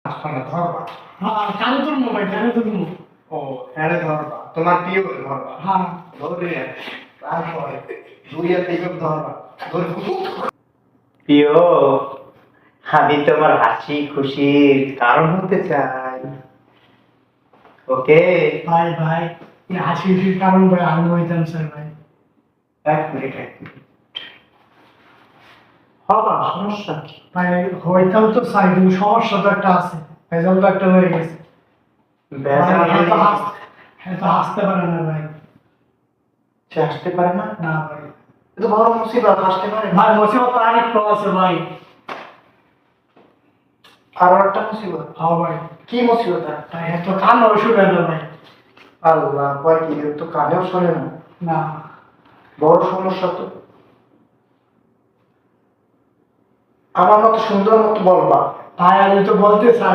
আসলে ধরবা। হ্যাঁ কানে ধরবো ভাই, কানে ধরবো। ও হ্যাঁ ধরবা, তোমার প্রিয় ধরবা। হ্যাঁ ধরে তারপরে দুই হাতে এইভাবে ধরবা, ধরে প্রিয়, আমি তোমার হাসি খুশির কারণ হতে চাই। ওকে, ভাই ভাই, এই হাসি খুশির কারণ ভাই আমি হইতাম স্যার ভাই। এক মিনিট এক মিনিট। হবা সমস্যা কি? ভাই হইতাম তো চাই, কিন্তু সমস্যা তো একটা আছে, ভেজাল তো একটা হয়ে গেছে। বেজার ভাই, হয়ে হ্যাঁ তো হাসতে পারে না ভাই। সে আসতে পারে না? না ভাই, এ তো বড় মুসিবত, আসতে পারে না। ভাই মুসিবত তো আরেকটু আছে ভাই। আরো একটা মুসিবত? হ্যাঁ ভাই, কি মুসিবত আর? ভাই এত কান ওষুধ না ভাই। আল্লাহ, কয় কি এর তো কানেও শোনে না। না বড় সমস্যা তো। আমার মতো সুন্দর মতো বলবা। ভাই আমি তো বলতে চাই